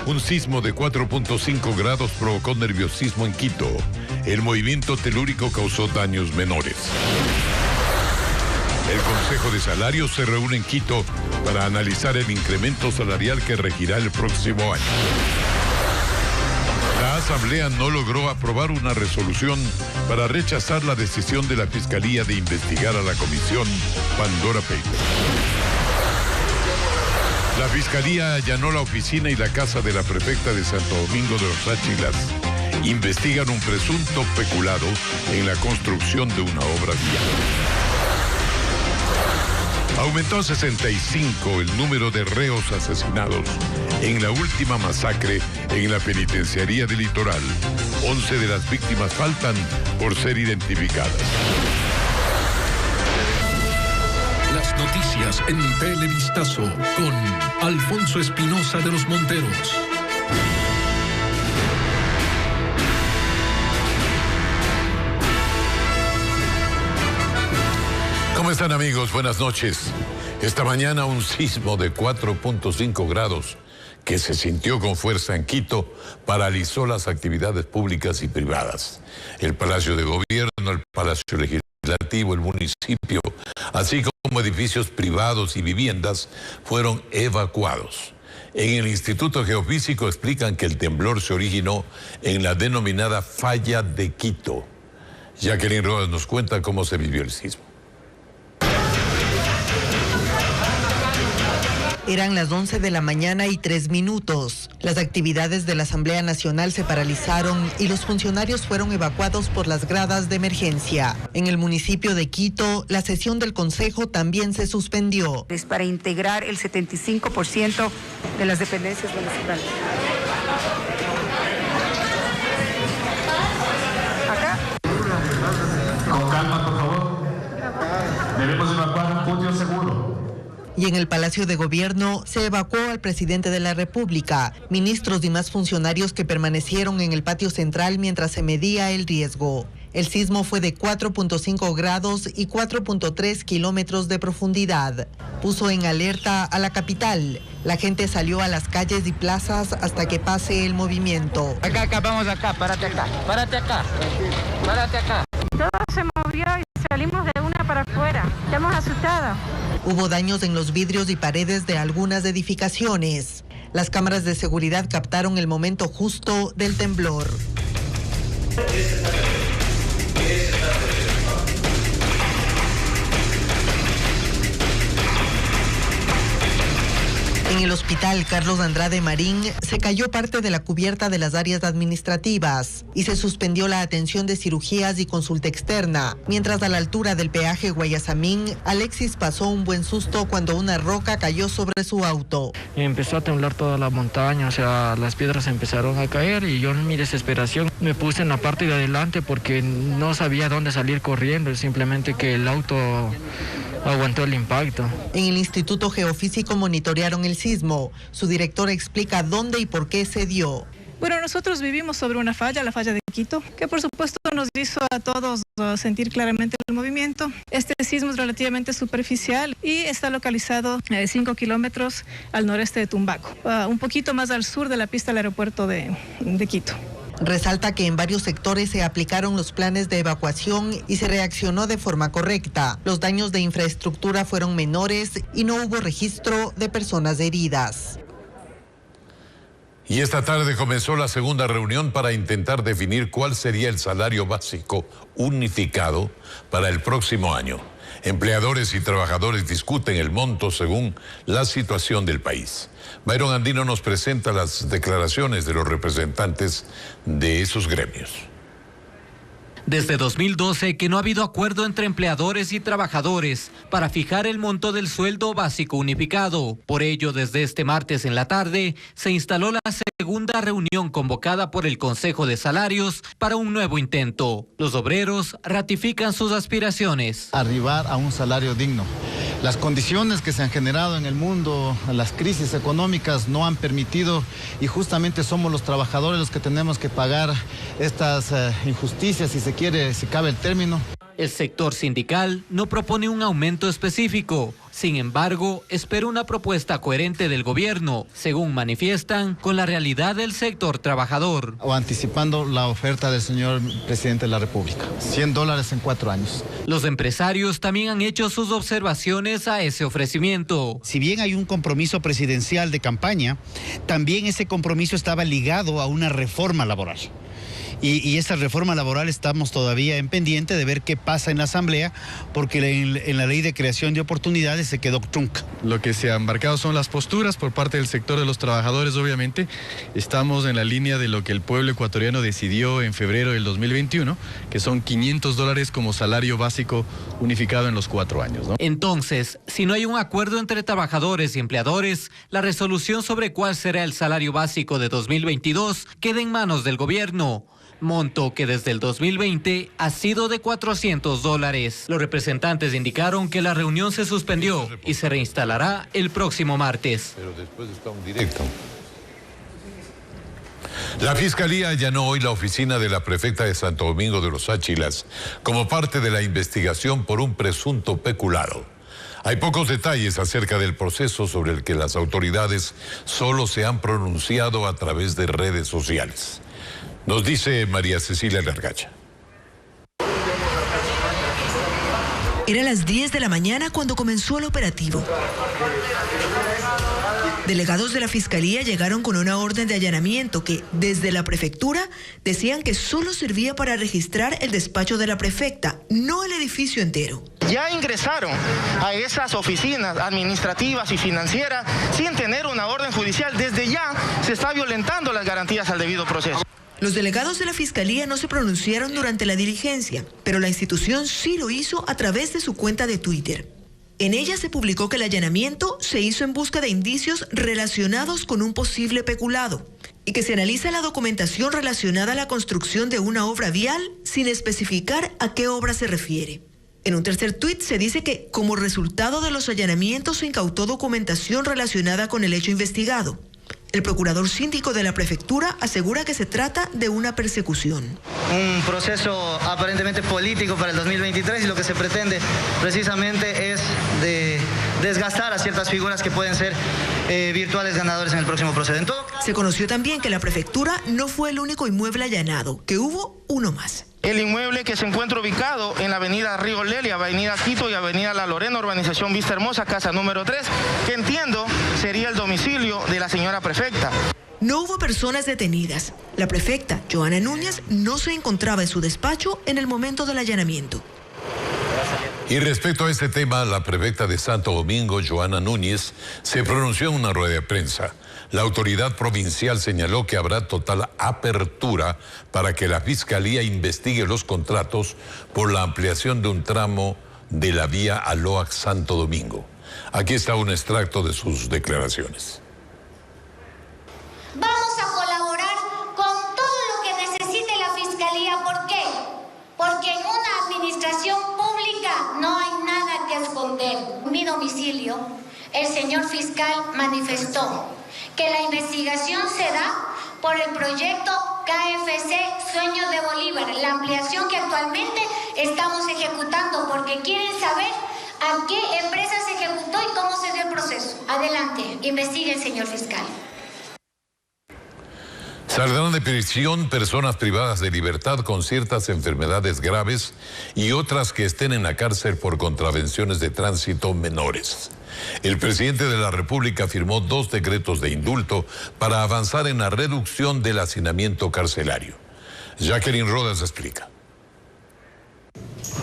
Un sismo de 4.5 grados provocó nerviosismo en Quito. El movimiento telúrico causó daños menores. El Consejo de Salarios se reúne en Quito para analizar el incremento salarial que regirá el próximo año. La Asamblea no logró aprobar una resolución para rechazar la decisión de la Fiscalía de investigar a la Comisión Pandora Papers. La Fiscalía allanó la oficina y la casa de la prefecta de Santo Domingo de los Áchilas. Investigan un presunto peculado en la construcción de una obra vial. Aumentó a 65 el número de reos asesinados en la última masacre en la penitenciaría del Litoral. 11 de las víctimas faltan por ser identificadas. Las noticias en Televistazo con Alfonso Espinosa de los Monteros. ¿Cómo están, amigos? Buenas noches. Esta mañana un sismo de 4.5 grados que se sintió con fuerza en Quito paralizó las actividades públicas y privadas. El Palacio de Gobierno, el Palacio Legislativo, el municipio, así como edificios privados y viviendas fueron evacuados. En el Instituto Geofísico explican que el temblor se originó en la denominada Falla de Quito. Jacqueline Rodas nos cuenta cómo se vivió el sismo. Eran las 11 de la mañana y 3 minutos. Las actividades de la Asamblea Nacional se paralizaron y los funcionarios fueron evacuados por las gradas de emergencia. En el municipio de Quito, la sesión del Consejo también se suspendió. Es para integrar el 75% de las dependencias municipales. Acá. Con calma, por favor. Debemos evacuar un punto seguro. Y en el Palacio de Gobierno se evacuó al presidente de la República, ministros y más funcionarios que permanecieron en el patio central mientras se medía el riesgo. El sismo fue de 4.5 grados y 4.3 kilómetros de profundidad. Puso en alerta a la capital. La gente salió a las calles y plazas hasta que pase el movimiento. Acá, vamos acá, párate acá. Todo se movió y salimos de una para afuera. Estamos asustados. Hubo daños en los vidrios y paredes de algunas edificaciones. Las cámaras de seguridad captaron el momento justo del temblor. En el hospital Carlos Andrade Marín se cayó parte de la cubierta de las áreas administrativas y se suspendió la atención de cirugías y consulta externa, mientras a la altura del peaje Guayasamín, Alexis pasó un buen susto cuando una roca cayó sobre su auto. Empezó a temblar toda la montaña, o sea, las piedras empezaron a caer y yo en mi desesperación me puse en la parte de adelante porque no sabía dónde salir corriendo, simplemente que el auto aguantó el impacto. En el Instituto Geofísico monitorearon el sismo. Su directora explica dónde y por qué se dio. Bueno, nosotros vivimos sobre una falla, la falla de Quito, que por supuesto nos hizo a todos sentir claramente el movimiento. Este sismo es relativamente superficial y está localizado 5 kilómetros al noreste de Tumbaco, un poquito más al sur de la pista del aeropuerto de Quito. Resalta que en varios sectores se aplicaron los planes de evacuación y se reaccionó de forma correcta. Los daños de infraestructura fueron menores y no hubo registro de personas heridas. Y esta tarde comenzó la segunda reunión para intentar definir cuál sería el salario básico unificado para el próximo año. Empleadores y trabajadores discuten el monto según la situación del país. Byron Andino nos presenta las declaraciones de los representantes de esos gremios. Desde 2012 que no ha habido acuerdo entre empleadores y trabajadores para fijar el monto del sueldo básico unificado. Por ello, desde este martes en la tarde, se instaló la segunda reunión convocada por el Consejo de Salarios para un nuevo intento. Los obreros ratifican sus aspiraciones. Arribar a un salario digno. Las condiciones que se han generado en el mundo, las crisis económicas no han permitido y justamente somos los trabajadores los que tenemos que pagar estas injusticias, si cabe el término. El sector sindical no propone un aumento específico, Sin embargo, espera una propuesta coherente del gobierno, según manifiestan, con la realidad del sector trabajador. O anticipando la oferta del señor presidente de la República, $100 en 4 años. Los empresarios también han hecho sus observaciones a ese ofrecimiento. Si bien hay un compromiso presidencial de campaña, también ese compromiso estaba ligado a una reforma laboral. Y esa reforma laboral estamos todavía en pendiente de ver qué pasa en la Asamblea, porque en la ley de creación de oportunidades se quedó trunca. Lo que se han marcado son las posturas por parte del sector de los trabajadores, obviamente. Estamos en la línea de lo que el pueblo ecuatoriano decidió en febrero del 2021, que son $500 como salario básico unificado en los 4 años, ¿no? Entonces, si no hay un acuerdo entre trabajadores y empleadores, la resolución sobre cuál será el salario básico de 2022 queda en manos del gobierno. Monto que desde el 2020 ha sido de $400. Los representantes indicaron que la reunión se suspendió y se reinstalará el próximo martes. Pero después está un directo. La Fiscalía allanó hoy la oficina de la prefecta de Santo Domingo de los Áchilas como parte de la investigación por un presunto peculado. Hay pocos detalles acerca del proceso sobre el que las autoridades solo se han pronunciado a través de redes sociales. Nos dice María Cecilia Largacha. Era las 10 de la mañana cuando comenzó el operativo. Delegados de la Fiscalía llegaron con una orden de allanamiento que, desde la prefectura, decían que solo servía para registrar el despacho de la prefecta, no el edificio entero. Ya ingresaron a esas oficinas administrativas y financieras sin tener una orden judicial. Desde ya se está violentando las garantías al debido proceso. Los delegados de la Fiscalía no se pronunciaron durante la diligencia, pero la institución sí lo hizo a través de su cuenta de Twitter. En ella se publicó que el allanamiento se hizo en busca de indicios relacionados con un posible peculado y que se analiza la documentación relacionada a la construcción de una obra vial sin especificar a qué obra se refiere. En un tercer tuit se dice que, como resultado de los allanamientos, se incautó documentación relacionada con el hecho investigado. El procurador síndico de la prefectura asegura que se trata de una persecución. Un proceso aparentemente político para el 2023 y lo que se pretende precisamente es de desgastar a ciertas figuras que pueden ser virtuales ganadores en el próximo proceso. Se conoció también que la prefectura no fue el único inmueble allanado, que hubo uno más. El inmueble que se encuentra ubicado en la avenida Río Lely, avenida Quito y avenida La Lorena, urbanización Vista Hermosa, casa número 3, que entiendo sería el domicilio de la señora prefecta. No hubo personas detenidas. La prefecta, Joana Núñez, no se encontraba en su despacho en el momento del allanamiento. Y respecto a este tema, la prefecta de Santo Domingo, Joana Núñez, se pronunció en una rueda de prensa. La autoridad provincial señaló que habrá total apertura para que la Fiscalía investigue los contratos por la ampliación de un tramo de la vía Aloac Santo Domingo. Aquí está un extracto de sus declaraciones. Vamos a colaborar con todo lo que necesite la Fiscalía. ¿Por qué? Porque en una administración pública no hay nada que esconder. En mi domicilio, el señor fiscal manifestó que la investigación se da por el proyecto KFC Sueños de Bolívar, la ampliación que actualmente estamos ejecutando, porque quieren saber a qué empresa se ejecutó y cómo se dio el proceso. Adelante, investigue, señor fiscal. Saldrán de prisión personas privadas de libertad con ciertas enfermedades graves y otras que estén en la cárcel por contravenciones de tránsito menores. El presidente de la República firmó 2 decretos de indulto para avanzar en la reducción del hacinamiento carcelario. Jacqueline Rodas explica.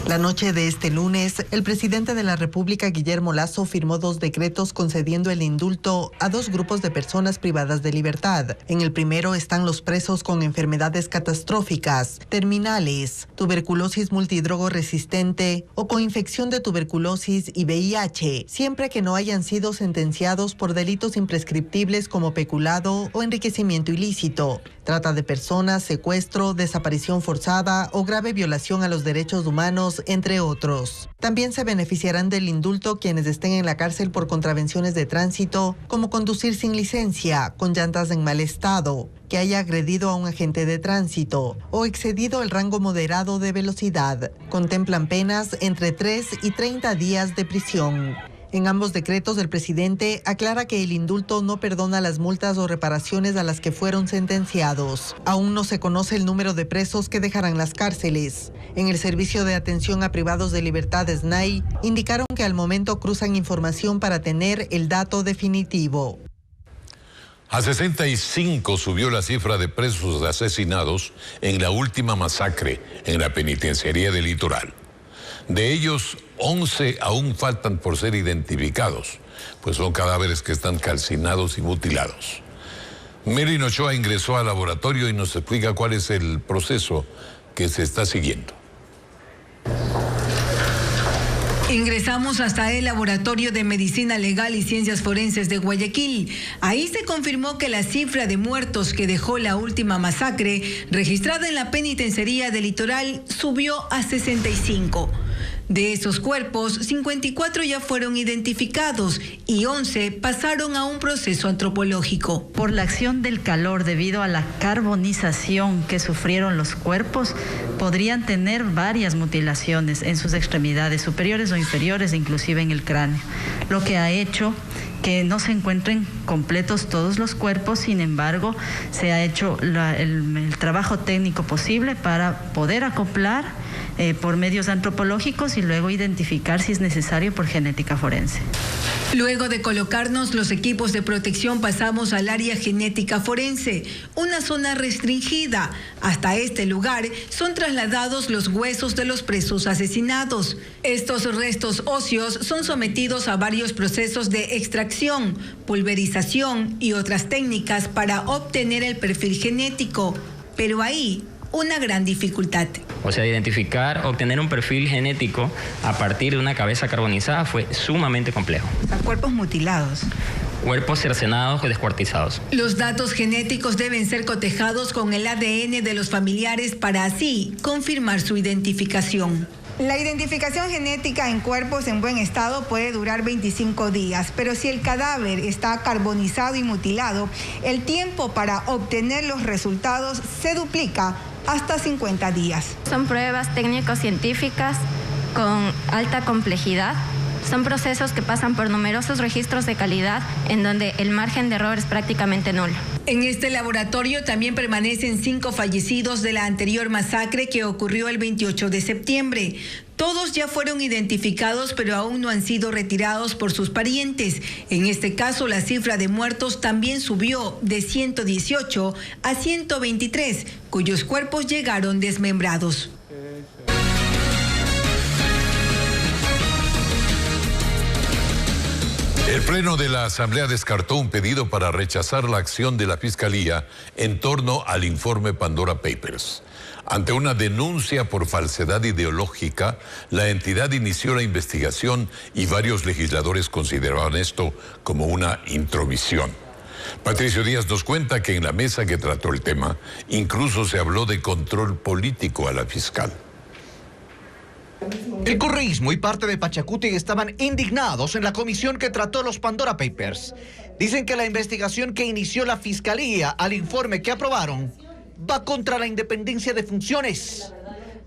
La noche de este lunes, el presidente de la República, Guillermo Lasso, firmó 2 decretos concediendo el indulto a 2 grupos de personas privadas de libertad. En el primero están los presos con enfermedades catastróficas, terminales, tuberculosis multidrogoresistente o con infección de tuberculosis y VIH, siempre que no hayan sido sentenciados por delitos imprescriptibles como peculado o enriquecimiento ilícito, trata de personas, secuestro, desaparición forzada o grave violación a los derechos humanos, entre otros. También se beneficiarán del indulto quienes estén en la cárcel por contravenciones de tránsito, como conducir sin licencia, con llantas en mal estado, que haya agredido a un agente de tránsito o excedido el rango moderado de velocidad. Contemplan penas entre 3 y 30 días de prisión. En ambos decretos, el presidente aclara que el indulto no perdona las multas o reparaciones a las que fueron sentenciados. Aún no se conoce el número de presos que dejarán las cárceles. En el Servicio de Atención a Privados de Libertad SNAI, indicaron que al momento cruzan información para tener el dato definitivo. A 65 subió la cifra de presos asesinados en la última masacre en la penitenciaría del Litoral. De ellos, 11 aún faltan por ser identificados, pues son cadáveres que están calcinados y mutilados. Merlin Ochoa ingresó al laboratorio y nos explica cuál es el proceso que se está siguiendo. Ingresamos hasta el Laboratorio de Medicina Legal y Ciencias Forenses de Guayaquil. Ahí se confirmó que la cifra de muertos que dejó la última masacre registrada en la penitenciaría del Litoral subió a 65. De esos cuerpos, 54 ya fueron identificados y 11 pasaron a un proceso antropológico. Por la acción del calor debido a la carbonización que sufrieron los cuerpos, podrían tener varias mutilaciones en sus extremidades superiores o inferiores, inclusive en el cráneo, lo que ha hecho que no se encuentren completos todos los cuerpos. Sin embargo, se ha hecho el trabajo técnico posible para poder acoplar por medios antropológicos y luego identificar si es necesario por genética forense. Luego de colocarnos los equipos de protección, pasamos al área genética forense, una zona restringida. Hasta este lugar son trasladados los huesos de los presos asesinados. Estos restos óseos son sometidos a varios procesos de extracción, pulverización y otras técnicas para obtener el perfil genético. Pero ahí, una gran dificultad. O sea, identificar, obtener un perfil genético a partir de una cabeza carbonizada fue sumamente complejo. Cuerpos mutilados. Cuerpos cercenados o descuartizados. Los datos genéticos deben ser cotejados con el ADN de los familiares para así confirmar su identificación. La identificación genética en cuerpos en buen estado puede durar 25 días, pero si el cadáver está carbonizado y mutilado, el tiempo para obtener los resultados se duplica hasta 50 días. Son pruebas técnico-científicas con alta complejidad. Son procesos que pasan por numerosos registros de calidad en donde el margen de error es prácticamente nulo. En este laboratorio también permanecen 5 fallecidos de la anterior masacre que ocurrió el 28 de septiembre. Todos ya fueron identificados, pero aún no han sido retirados por sus parientes. En este caso, la cifra de muertos también subió de 118 a 123, cuyos cuerpos llegaron desmembrados. El Pleno de la Asamblea descartó un pedido para rechazar la acción de la Fiscalía en torno al informe Pandora Papers. Ante una denuncia por falsedad ideológica, la entidad inició la investigación y varios legisladores consideraban esto como una intromisión. Patricio Díaz nos cuenta que en la mesa que trató el tema, incluso se habló de control político a la fiscal. El correísmo y parte de Pachacuti estaban indignados en la comisión que trató los Pandora Papers. Dicen que la investigación que inició la Fiscalía al informe que aprobaron va contra la independencia de funciones.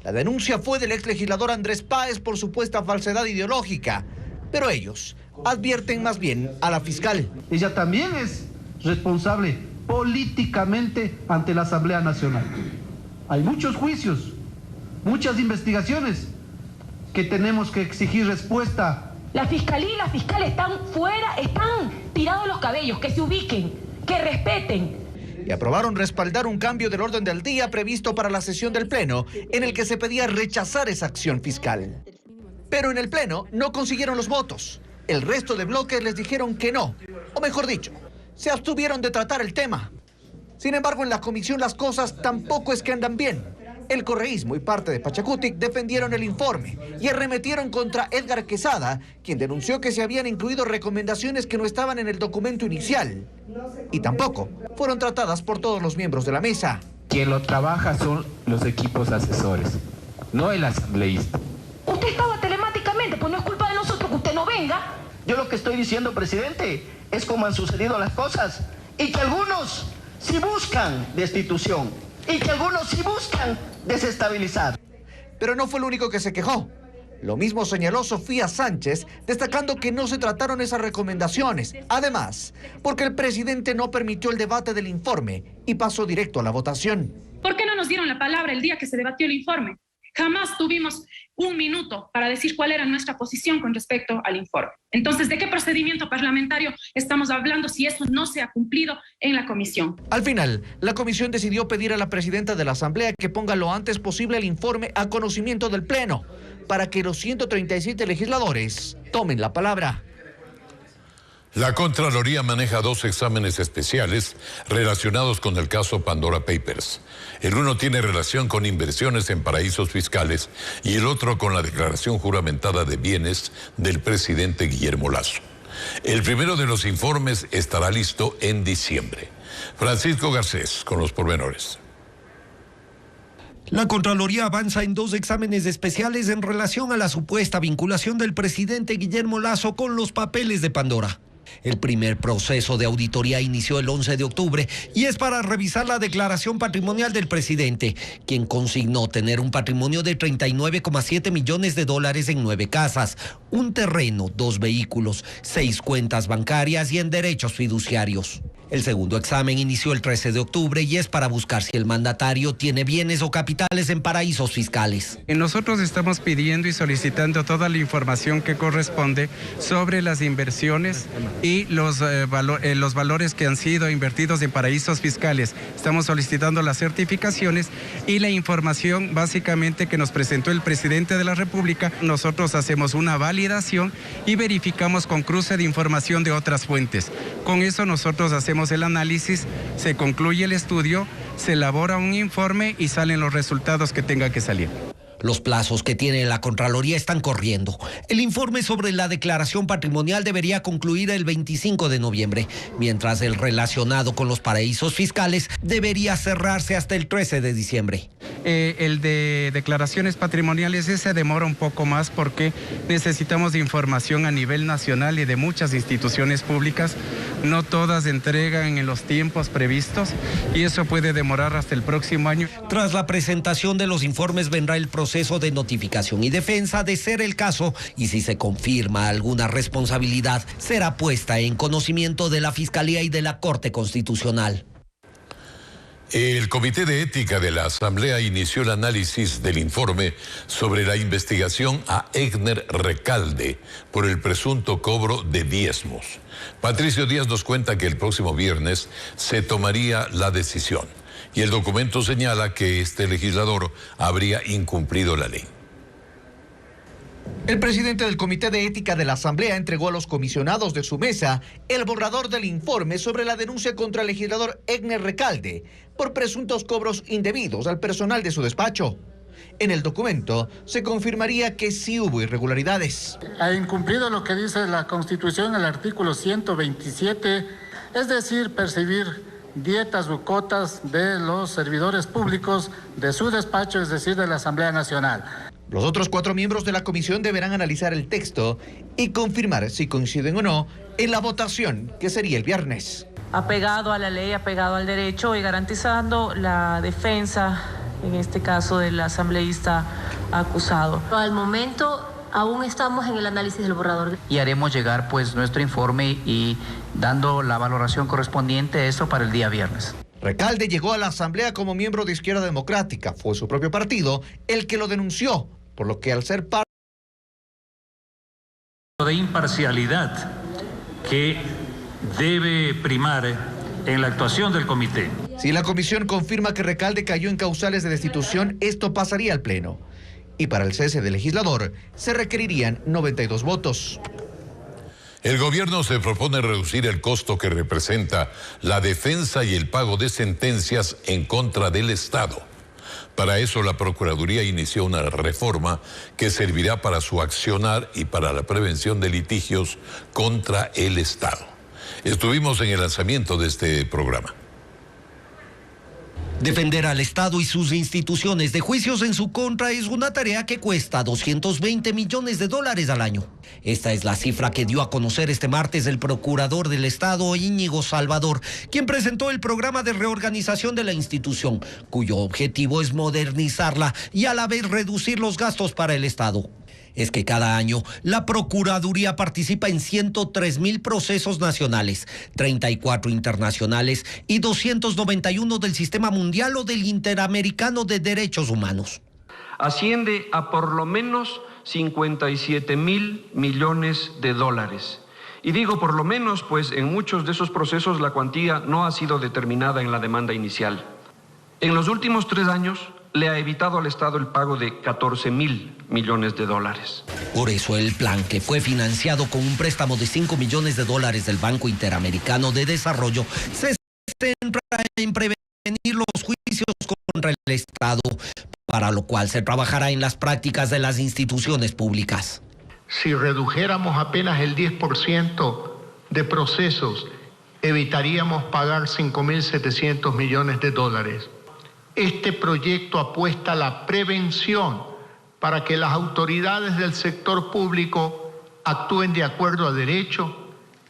La denuncia fue del exlegislador Andrés Páez por supuesta falsedad ideológica, pero ellos advierten más bien a la fiscal. Ella también es responsable políticamente ante la Asamblea Nacional. Hay muchos juicios, muchas investigaciones que tenemos que exigir respuesta. La fiscalía y la fiscal están fuera, están tirados los cabellos, que se ubiquen, que respeten. Y aprobaron respaldar un cambio del orden del día previsto para la sesión del Pleno, en el que se pedía rechazar esa acción fiscal. Pero en el Pleno no consiguieron los votos. El resto de bloques les dijeron que no, o mejor dicho, se abstuvieron de tratar el tema. Sin embargo, en la comisión las cosas tampoco es que andan bien. El correísmo y parte de Pachacuti defendieron el informe y arremetieron contra Edgar Quesada, quien denunció que se habían incluido recomendaciones que no estaban en el documento inicial. Y tampoco fueron tratadas por todos los miembros de la mesa. Quien lo trabaja son los equipos asesores, no el asambleísta. Usted estaba telemáticamente, pues no es culpa de nosotros que usted no venga. Yo lo que estoy diciendo, presidente, es cómo han sucedido las cosas y que algunos sí buscan destitución y que algunos sí buscan desestabilizar. Pero no fue el único que se quejó. Lo mismo señaló Sofía Sánchez, destacando que no se trataron esas recomendaciones. Además, porque el presidente no permitió el debate del informe y pasó directo a la votación. ¿Por qué no nos dieron la palabra el día que se debatió el informe? Jamás tuvimos un minuto para decir cuál era nuestra posición con respecto al informe. Entonces, ¿de qué procedimiento parlamentario estamos hablando si eso no se ha cumplido en la comisión? Al final, la comisión decidió pedir a la presidenta de la Asamblea que ponga lo antes posible el informe a conocimiento del Pleno, para que los 137 legisladores tomen la palabra. La Contraloría maneja 2 exámenes especiales relacionados con el caso Pandora Papers. El uno tiene relación con inversiones en paraísos fiscales y el otro con la declaración juramentada de bienes del presidente Guillermo Lasso. El primero de los informes estará listo en diciembre. Francisco Garcés con los pormenores. La Contraloría avanza en 2 exámenes especiales en relación a la supuesta vinculación del presidente Guillermo Lasso con los papeles de Pandora. El primer proceso de auditoría inició el 11 de octubre y es para revisar la declaración patrimonial del presidente, quien consignó tener un patrimonio de 39,7 millones de dólares en 9 casas, un terreno, 2 vehículos, 6 cuentas bancarias y en derechos fiduciarios. El segundo examen inició el 13 de octubre y es para buscar si el mandatario tiene bienes o capitales en paraísos fiscales. Nosotros estamos pidiendo y solicitando toda la información que corresponde sobre las inversiones y los valores que han sido invertidos en paraísos fiscales. Estamos solicitando las certificaciones y la información básicamente que nos presentó el presidente de la República. Nosotros hacemos una validación y verificamos con cruce de información de otras fuentes. Con eso nosotros hacemos el análisis, se concluye el estudio, se elabora un informe y salen los resultados que tenga que salir. Los plazos que tiene la Contraloría están corriendo. El informe sobre la declaración patrimonial debería concluir el 25 de noviembre, mientras el relacionado con los paraísos fiscales debería cerrarse hasta el 13 de diciembre. El de declaraciones patrimoniales ese demora un poco más porque necesitamos información a nivel nacional y de muchas instituciones públicas. No todas entregan en los tiempos previstos y eso puede demorar hasta el próximo año. Tras la presentación de los informes vendrá el proceso de notificación y defensa de ser el caso y si se confirma alguna responsabilidad será puesta en conocimiento de la Fiscalía y de la Corte Constitucional. El Comité de Ética de la Asamblea inició el análisis del informe sobre la investigación a Egner Recalde por el presunto cobro de diezmos. Patricio Díaz nos cuenta que el próximo viernes se tomaría la decisión y el documento señala que este legislador habría incumplido la ley. El presidente del Comité de Ética de la Asamblea entregó a los comisionados de su mesa el borrador del informe sobre la denuncia contra el legislador Egner Recalde por presuntos cobros indebidos al personal de su despacho. En el documento se confirmaría que sí hubo irregularidades. Ha incumplido lo que dice la Constitución, el artículo 127, es decir, percibir dietas u cotas de los servidores públicos de su despacho, es decir, de la Asamblea Nacional. Los otros 4 miembros de la comisión deberán analizar el texto y confirmar si coinciden o no en la votación, que sería el viernes. Apegado a la ley, apegado al derecho y garantizando la defensa, en este caso del asambleísta acusado. Al momento aún estamos en el análisis del borrador. Y haremos llegar pues nuestro informe y dando la valoración correspondiente a eso para el día viernes. Recalde llegó a la Asamblea como miembro de Izquierda Democrática. Fue su propio partido el que lo denunció, por lo que al ser parte de imparcialidad que debe primar en la actuación del comité. Si la comisión confirma que Recalde cayó en causales de destitución, esto pasaría al Pleno. Y para el cese del legislador se requerirían 92 votos. El gobierno se propone reducir el costo que representa la defensa y el pago de sentencias en contra del Estado. Para eso, la Procuraduría inició una reforma que servirá para su accionar y para la prevención de litigios contra el Estado. Estuvimos en el lanzamiento de este programa. Defender al Estado y sus instituciones de juicios en su contra es una tarea que cuesta 220 millones de dólares al año. Esta es la cifra que dio a conocer este martes el procurador del Estado, Íñigo Salvador, quien presentó el programa de reorganización de la institución, cuyo objetivo es modernizarla y a la vez reducir los gastos para el Estado. es que cada año la Procuraduría participa en 103.000 procesos nacionales, 34 internacionales y 291 del Sistema Mundial o del Interamericano de Derechos Humanos. Asciende a por lo menos 57.000 millones de dólares. Y digo por lo menos, pues en muchos de esos procesos la cuantía no ha sido determinada en la demanda inicial. En los últimos 3 años le ha evitado al Estado el pago de 14.000 millones de dólares. Por eso el plan, que fue financiado con un préstamo de 5 millones de dólares del Banco Interamericano de Desarrollo, se centra en prevenir los juicios contra el Estado, para lo cual se trabajará en las prácticas de las instituciones públicas. Si redujéramos apenas el 10% de procesos, evitaríamos pagar 5.700 millones de dólares. Este proyecto apuesta a la prevención para que las autoridades del sector público actúen de acuerdo a derecho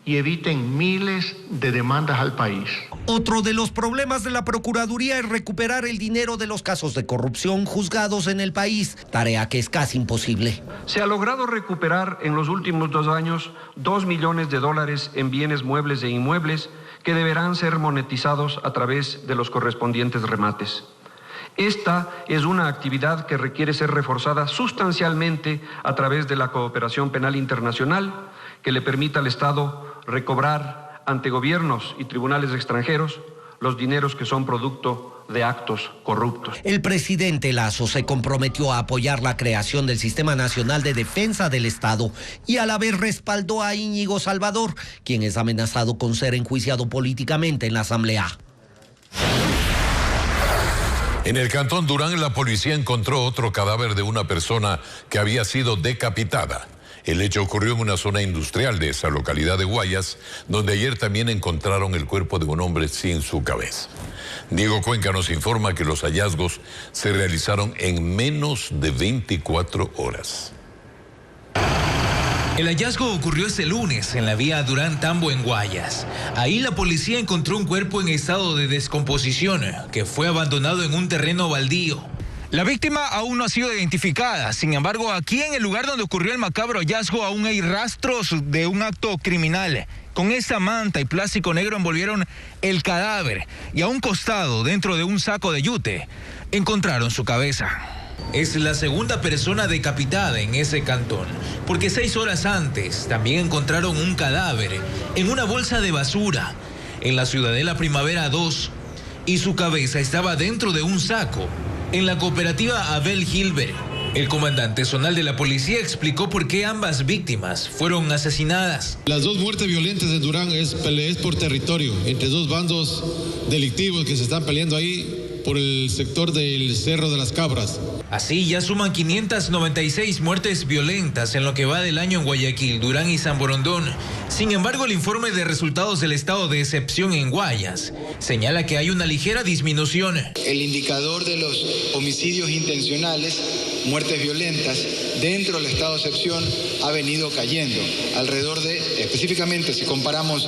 y eviten miles de demandas al país. Otro de los problemas de la Procuraduría es recuperar el dinero de los casos de corrupción juzgados en el país, tarea que es casi imposible. Se ha logrado recuperar en los últimos 2 años 2 millones de dólares en bienes muebles e inmuebles que deberán ser monetizados a través de los correspondientes remates. Esta es una actividad que requiere ser reforzada sustancialmente a través de la cooperación penal internacional que le permita al Estado recobrar ante gobiernos y tribunales extranjeros los dineros que son producto de actos corruptos. El presidente Lasso se comprometió a apoyar la creación del Sistema Nacional de Defensa del Estado y a la vez respaldó a Íñigo Salvador, quien es amenazado con ser enjuiciado políticamente en la Asamblea. En el Cantón Durán, la policía encontró otro cadáver de una persona que había sido decapitada. El hecho ocurrió en una zona industrial de esa localidad de Guayas, donde ayer también encontraron el cuerpo de un hombre sin su cabeza. Diego Cuenca nos informa que los hallazgos se realizaron en menos de 24 horas. El hallazgo ocurrió este lunes en la vía Durán-Tambo en Guayas. Ahí la policía encontró un cuerpo en estado de descomposición que fue abandonado en un terreno baldío. La víctima aún no ha sido identificada. Sin embargo, aquí en el lugar donde ocurrió el macabro hallazgo aún hay rastros de un acto criminal. Con esta manta y plástico negro envolvieron el cadáver y a un costado, dentro de un saco de yute, encontraron su cabeza. Es la segunda persona decapitada en ese cantón, porque 6 horas antes también encontraron un cadáver en una bolsa de basura en la Ciudadela Primavera 2 y su cabeza estaba dentro de un saco en la cooperativa Abel Gilbert. El comandante zonal de la policía explicó por qué ambas víctimas fueron asesinadas. Las 2 muertes violentas en Durán es por territorio, entre 2 bandos delictivos que se están peleando ahí por el sector del Cerro de las Cabras. Así ya suman 596 muertes violentas en lo que va del año en Guayaquil, Durán y San Borondón. Sin embargo, el informe de resultados del estado de excepción en Guayas señala que hay una ligera disminución. El indicador de los homicidios intencionales, muertes violentas, dentro del estado de excepción ha venido cayendo. Alrededor de, específicamente si comparamos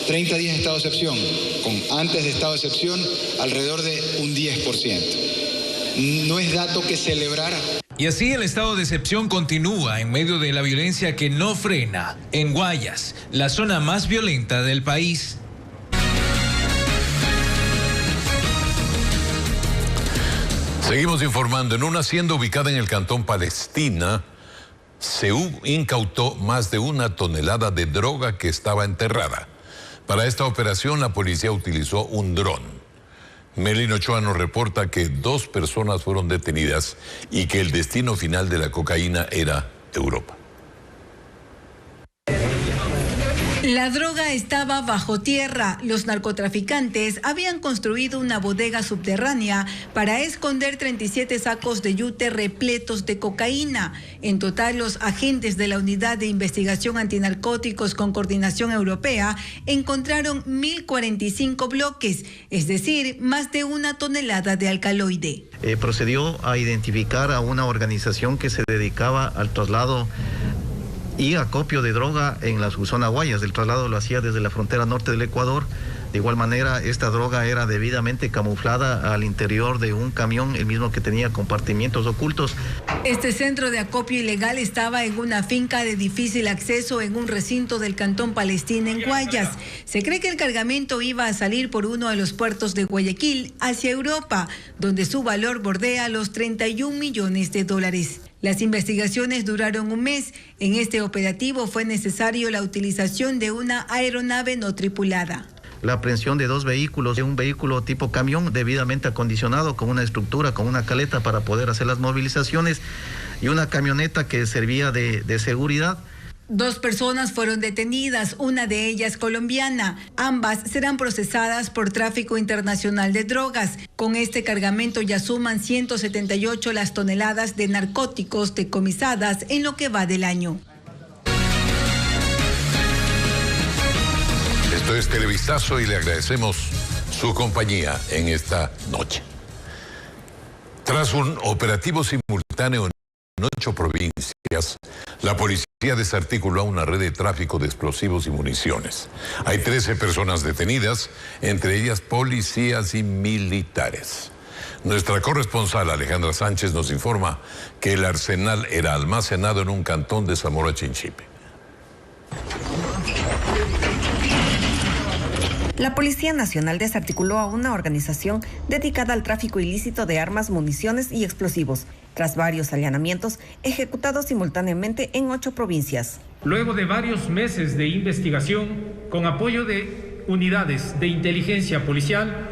30 días de estado de excepción con antes de estado de excepción, alrededor de un 10%. No es dato que celebrar. Y así el estado de excepción continúa en medio de la violencia que no frena en Guayas, la zona más violenta del país. Seguimos informando. En una hacienda ubicada en el Cantón Palestina, se incautó más de 1 tonelada de droga que estaba enterrada. Para esta operación, la policía utilizó un dron. Melino Ochoa nos reporta que 2 personas fueron detenidas y que el destino final de la cocaína era Europa. La droga estaba bajo tierra. Los narcotraficantes habían construido una bodega subterránea para esconder 37 sacos de yute repletos de cocaína. En total, los agentes de la Unidad de Investigación Antinarcóticos con Coordinación Europea encontraron 1.045 bloques, es decir, más de 1 tonelada de alcaloide. Procedió a identificar a una organización que se dedicaba al traslado y acopio de droga en la zona Guayas. El traslado lo hacía desde la frontera norte del Ecuador. De igual manera, esta droga era debidamente camuflada al interior de un camión, el mismo que tenía compartimientos ocultos. Este centro de acopio ilegal estaba en una finca de difícil acceso en un recinto del Cantón Palestina en Guayas. Se cree que el cargamento iba a salir por uno de los puertos de Guayaquil hacia Europa, donde su valor bordea los 31 millones de dólares. Las investigaciones duraron un mes. En este operativo fue necesario la utilización de una aeronave no tripulada. La aprehensión de 2 vehículos, de un vehículo tipo camión debidamente acondicionado con una estructura, con una caleta para poder hacer las movilizaciones, y una camioneta que servía de seguridad. 2 personas fueron detenidas, una de ellas colombiana. Ambas serán procesadas por tráfico internacional de drogas. Con este cargamento ya suman 178 las toneladas de narcóticos decomisadas en lo que va del año. Esto es Televistazo y le agradecemos su compañía en esta noche. Tras un operativo simultáneo en 8 provincias, la policía desarticuló una red de tráfico de explosivos y municiones. Hay 13 personas detenidas, entre ellas policías y militares. Nuestra corresponsal Alejandra Sánchez nos informa que el arsenal era almacenado en un cantón de Zamora Chinchipe. La Policía Nacional desarticuló a una organización dedicada al tráfico ilícito de armas, municiones y explosivos, tras varios allanamientos ejecutados simultáneamente en 8 provincias. Luego de varios meses de investigación, con apoyo de unidades de inteligencia policial,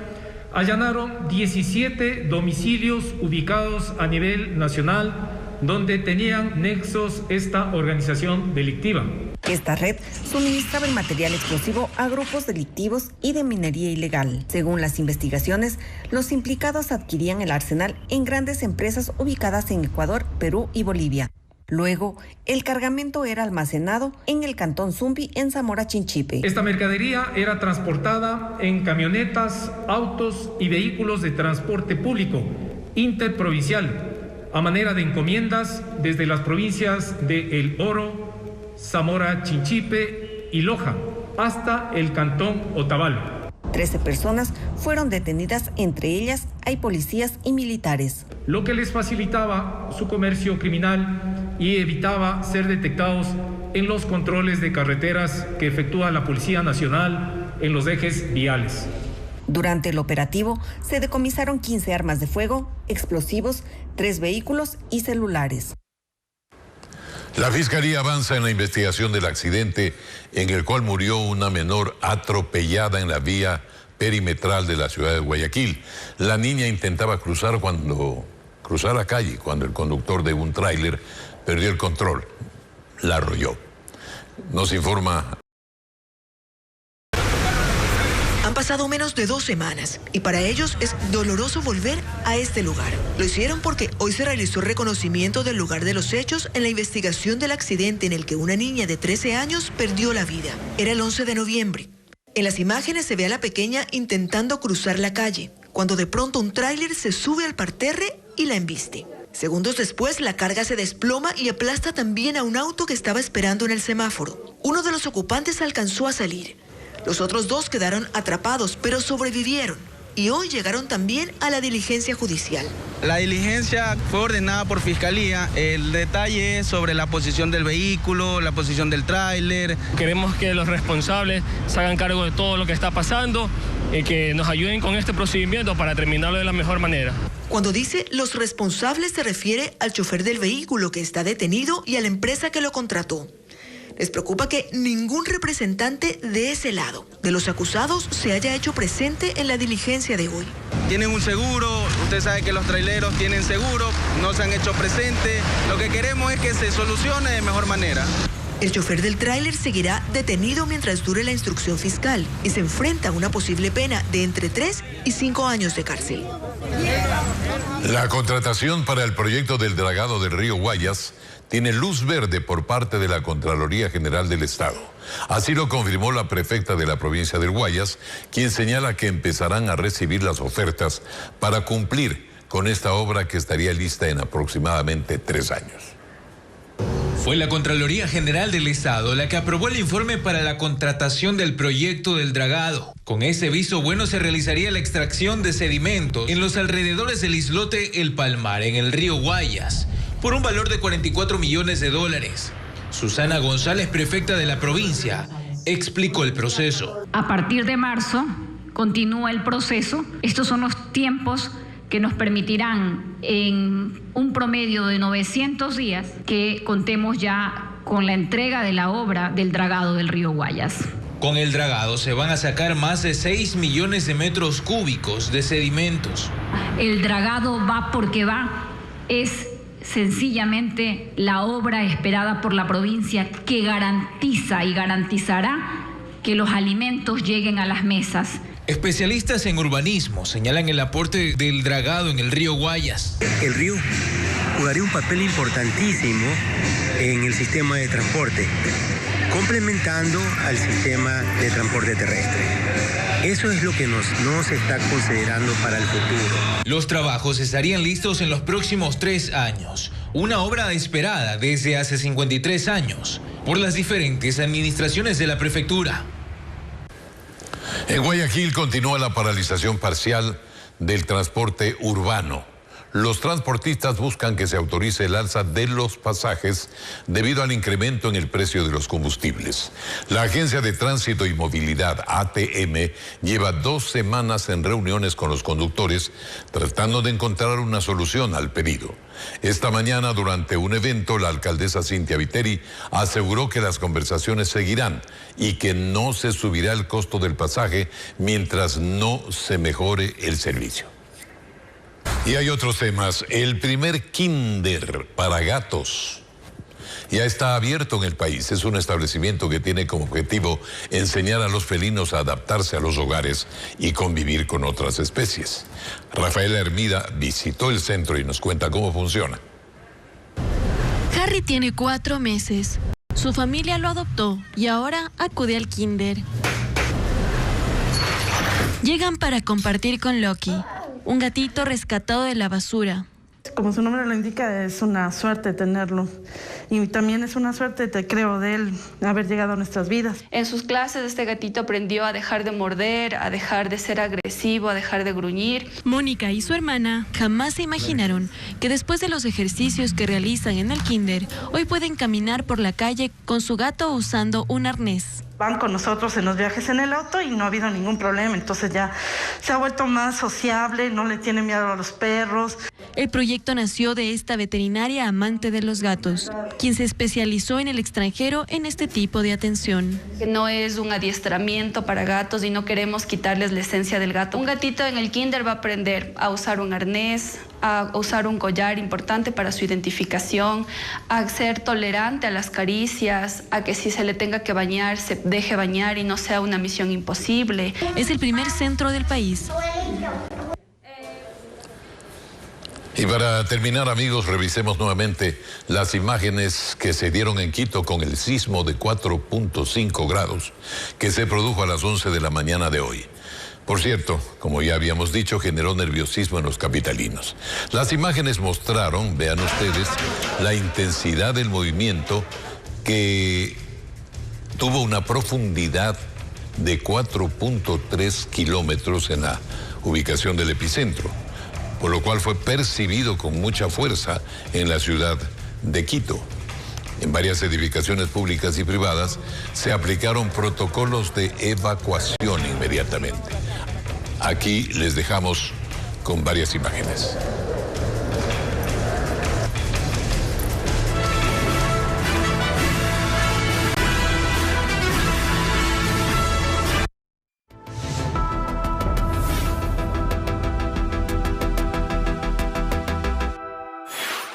allanaron 17 domicilios ubicados a nivel nacional donde tenían nexos esta organización delictiva. Esta red suministraba el material explosivo a grupos delictivos y de minería ilegal. Según las investigaciones, los implicados adquirían el arsenal en grandes empresas ubicadas en Ecuador, Perú y Bolivia. Luego, el cargamento era almacenado en el Cantón Zumbi, en Zamora Chinchipe. Esta mercadería era transportada en camionetas, autos y vehículos de transporte público interprovincial, a manera de encomiendas desde las provincias de El Oro, Zamora Chinchipe y Loja, hasta el Cantón Otavalo. 13 personas fueron detenidas, entre ellas hay policías y militares. Lo que les facilitaba su comercio criminal y evitaba ser detectados en los controles de carreteras que efectúa la Policía Nacional en los ejes viales. Durante el operativo se decomisaron 15 armas de fuego, explosivos, 3 vehículos y celulares. La Fiscalía avanza en la investigación del accidente en el cual murió una menor atropellada en la vía perimetral de la ciudad de Guayaquil. La niña intentaba cruzar la calle cuando el conductor de un tráiler perdió el control. La arrolló. Nos informa. Han pasado menos de 2 semanas y para ellos es doloroso volver a este lugar. Lo hicieron porque hoy se realizó el reconocimiento del lugar de los hechos en la investigación del accidente en el que una niña de 13 años perdió la vida. Era el 11 de noviembre. En las imágenes se ve a la pequeña intentando cruzar la calle, cuando de pronto un tráiler se sube al parterre y la embiste. Segundos después, la carga se desploma y aplasta también a un auto que estaba esperando en el semáforo. Uno de los ocupantes alcanzó a salir. Los otros 2 quedaron atrapados, pero sobrevivieron. Y hoy llegaron también a la diligencia judicial. La diligencia fue ordenada por Fiscalía. El detalle es sobre la posición del vehículo, la posición del tráiler. Queremos que los responsables se hagan cargo de todo lo que está pasando y que nos ayuden con este procedimiento para terminarlo de la mejor manera. Cuando dice los responsables se refiere al chofer del vehículo que está detenido y a la empresa que lo contrató. Les preocupa que ningún representante de ese lado de los acusados se haya hecho presente en la diligencia de hoy. Tienen un seguro, usted sabe que los traileros tienen seguro, no se han hecho presentes. Lo que queremos es que se solucione de mejor manera. El chofer del tráiler seguirá detenido mientras dure la instrucción fiscal y se enfrenta a una posible pena de entre 3 y 5 años de cárcel. La contratación para el proyecto del dragado del río Guayas tiene luz verde por parte de la Contraloría General del Estado. Así lo confirmó la prefecta de la provincia del Guayas, quien señala que empezarán a recibir las ofertas para cumplir con esta obra que estaría lista en aproximadamente 3 años. Fue la Contraloría General del Estado la que aprobó el informe para la contratación del proyecto del dragado. Con ese visto bueno se realizaría la extracción de sedimentos en los alrededores del islote El Palmar, en el río Guayas, por un valor de 44 millones de dólares. Susana González, prefecta de la provincia, explicó el proceso. A partir de marzo continúa el proceso. Estos son los tiempos que nos permitirán en un promedio de 900 días que contemos ya con la entrega de la obra del dragado del río Guayas. Con el dragado se van a sacar más de 6 millones de metros cúbicos de sedimentos. El dragado va porque va, es sencillamente la obra esperada por la provincia que garantiza y garantizará que los alimentos lleguen a las mesas. Especialistas en urbanismo señalan el aporte del dragado en el río Guayas. El río jugaría un papel importantísimo en el sistema de transporte, complementando al sistema de transporte terrestre. Eso es lo que no se está considerando para el futuro. Los trabajos estarían listos en los próximos 3 años. Una obra esperada desde hace 53 años por las diferentes administraciones de la prefectura. En Guayaquil continúa la paralización parcial del transporte urbano. Los transportistas buscan que se autorice el alza de los pasajes debido al incremento en el precio de los combustibles. La Agencia de Tránsito y Movilidad, ATM, lleva 2 semanas en reuniones con los conductores tratando de encontrar una solución al pedido. Esta mañana, durante un evento, la alcaldesa Cintia Viteri aseguró que las conversaciones seguirán y que no se subirá el costo del pasaje mientras no se mejore el servicio. Y hay otros temas. El primer kinder para gatos ya está abierto en el país. Es un establecimiento que tiene como objetivo enseñar a los felinos a adaptarse a los hogares y convivir con otras especies. Rafaela Hermida visitó el centro y nos cuenta cómo funciona. Harry tiene 4 meses. Su familia lo adoptó y ahora acude al kinder. Llegan para compartir con Loki, un gatito rescatado de la basura. Como su nombre lo indica, es una suerte tenerlo. Y también es una suerte, te creo, de él haber llegado a nuestras vidas. En sus clases, este gatito aprendió a dejar de morder, a dejar de ser agresivo, a dejar de gruñir. Mónica y su hermana jamás se imaginaron que después de los ejercicios que realizan en el kinder, hoy pueden caminar por la calle con su gato usando un arnés. Van con nosotros en los viajes en el auto y no ha habido ningún problema. Entonces ya se ha vuelto más sociable, no le tiene miedo a los perros. El proyecto nació de esta veterinaria amante de los gatos, quien se especializó en el extranjero en este tipo de atención. No es un adiestramiento para gatos y no queremos quitarles la esencia del gato. Un gatito en el kinder va a aprender a usar un arnés, a usar un collar importante para su identificación, a ser tolerante a las caricias, a que si se le tenga que bañar, se deje bañar y no sea una misión imposible. Es el primer centro del país. Y para terminar, amigos, revisemos nuevamente las imágenes que se dieron en Quito con el sismo de 4.5 grados que se produjo a las 11 de la mañana de hoy. Por cierto, como ya habíamos dicho, generó nerviosismo en los capitalinos. Las imágenes mostraron, vean ustedes, la intensidad del movimiento que tuvo una profundidad de 4.3 kilómetros en la ubicación del epicentro, por lo cual fue percibido con mucha fuerza en la ciudad de Quito. En varias edificaciones públicas y privadas se aplicaron protocolos de evacuación inmediatamente. Aquí les dejamos con varias imágenes.